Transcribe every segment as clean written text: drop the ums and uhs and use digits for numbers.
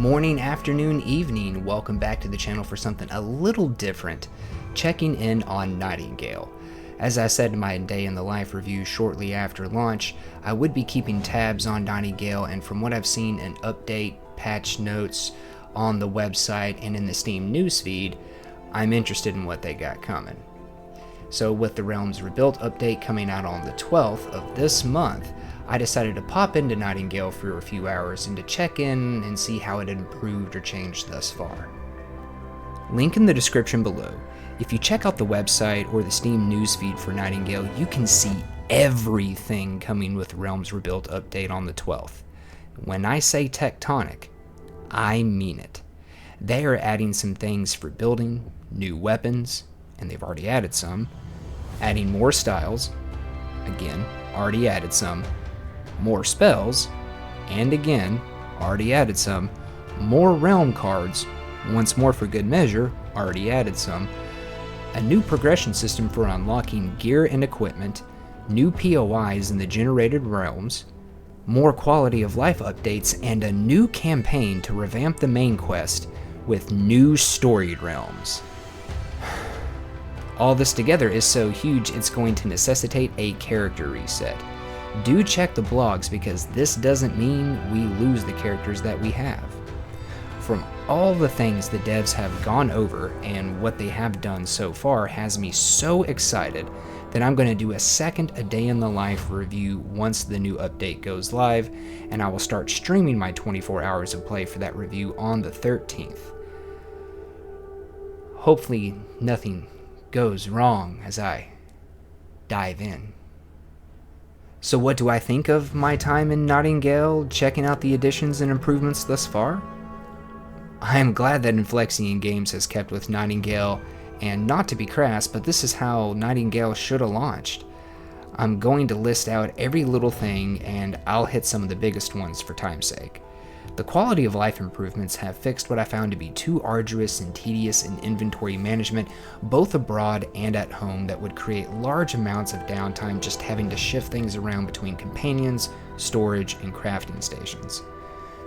Morning, afternoon, evening, welcome back to the channel for something a little different, checking in on Nightingale. As I said in my day in the life review shortly after launch, I would be keeping tabs on Nightingale, and from what I've seen in update, patch notes on the website and in the Steam newsfeed, I'm interested in what they got coming. So with the Realms Rebuilt update coming out on the 12th of this month, I decided to pop into Nightingale for a few hours and to check in and see how it had improved or changed thus far. Link in the description below. If you check out the website or the Steam newsfeed for Nightingale, you can see everything coming with Realms Rebuilt update on the 12th. When I say tectonic, I mean it. They are adding some things for building, new weapons, and they've already added some, adding more styles, again, already added some, more spells, and again, already added some, more realm cards, once more for good measure, already added some, a new progression system for unlocking gear and equipment, new POIs in the generated realms, more quality of life updates, and a new campaign to revamp the main quest with new storied realms. All this together is so huge it's going to necessitate a character reset. Do check the blogs because this doesn't mean we lose the characters that we have. From all the things the devs have gone over and what they have done so far has me so excited that I'm going to do a second A Day in the Life review once the new update goes live, and I will start streaming my 24 hours of play for that review on the 13th. Hopefully nothing goes wrong as I dive in. So what do I think of my time in Nightingale, checking out the additions and improvements thus far? I am glad that Inflexion Games has kept with Nightingale, and not to be crass, but this is how Nightingale should have launched. I'm going to list out every little thing, and I'll hit some of the biggest ones for time's sake. The quality of life improvements have fixed what I found to be too arduous and tedious in inventory management, both abroad and at home, that would create large amounts of downtime just having to shift things around between companions, storage, and crafting stations.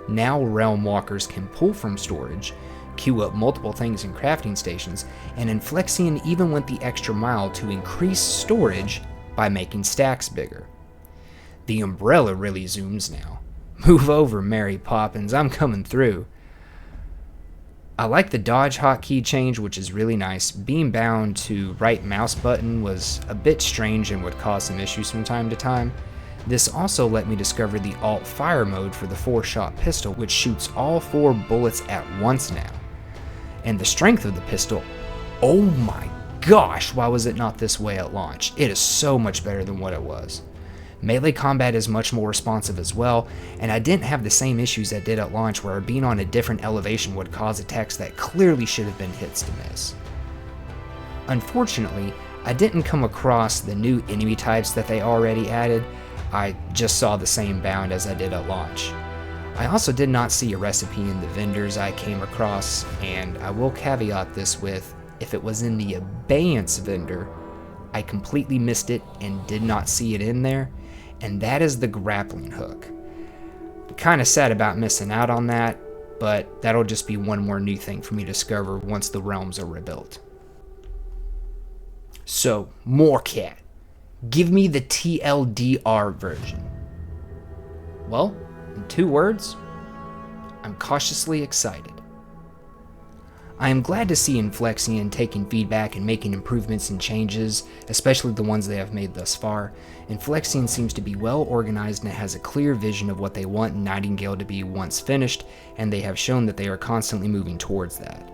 Now Realm Walkers can pull from storage, queue up multiple things in crafting stations, and Inflexion even went the extra mile to increase storage by making stacks bigger. The umbrella really zooms now. Move over, Mary Poppins, I'm coming through. I like the dodge hotkey change, which is really nice. Being bound to right mouse button was a bit strange and would cause some issues from time to time. This also let me discover the alt fire mode for the 4-shot pistol, which shoots all 4 bullets at once now. And the strength of the pistol, oh my gosh, why was it not this way at launch? It is so much better than what it was. Melee combat is much more responsive as well, and I didn't have the same issues I did at launch where being on a different elevation would cause attacks that clearly should have been hits to miss. Unfortunately, I didn't come across the new enemy types that they already added. I just saw the same bound as I did at launch. I also did not see a recipe in the vendors I came across, and I will caveat this with, if it was in the abeyance vendor, I completely missed it and did not see it in there, and that is the grappling hook. I'm kind of sad about missing out on that, but that'll just be one more new thing for me to discover once the realms are rebuilt. So, more cat. Give me the TLDR version. Well, in 2 words, I'm cautiously excited. I am glad to see Inflexion taking feedback and making improvements and changes, especially the ones they have made thus far. Inflexion seems to be well organized and has a clear vision of what they want Nightingale to be once finished, and they have shown that they are constantly moving towards that.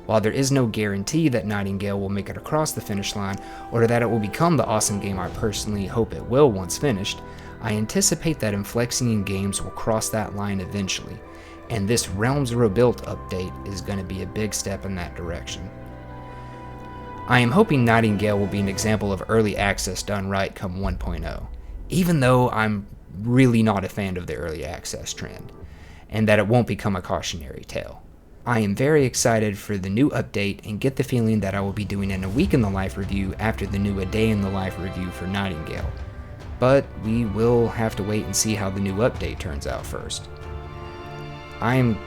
While there is no guarantee that Nightingale will make it across the finish line, or that it will become the awesome game I personally hope it will once finished, I anticipate that Inflexion Games will cross that line eventually, and this Realms Rebuilt update is going to be a big step in that direction. I am hoping Nightingale will be an example of early access done right come 1.0, even though I'm really not a fan of the early access trend, and that it won't become a cautionary tale. I am very excited for the new update and get the feeling that I will be doing a week in the life review after the new A Day in the Life review for Nightingale. But we will have to wait and see how the new update turns out first. I'm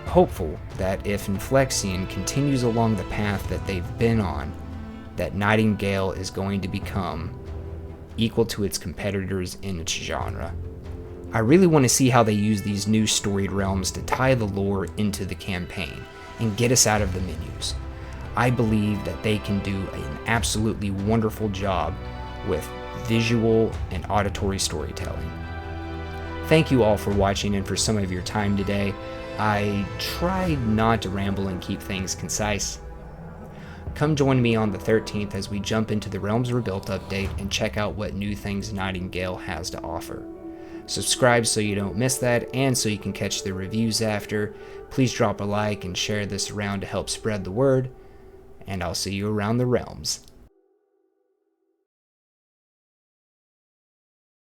hopeful that if Inflexion continues along the path that they've been on, that Nightingale is going to become equal to its competitors in its genre. I really want to see how they use these new storied realms to tie the lore into the campaign and get us out of the menus. I believe that they can do an absolutely wonderful job with visual and auditory storytelling. Thank you all for watching and for some of your time today. I tried not to ramble and keep things concise. Come join me on the 13th as we jump into the Realms Rebuilt update and check out what new things Nightingale has to offer. Subscribe so you don't miss that and so you can catch the reviews after. Please drop a like and share this around to help spread the word, and I'll see you around the realms.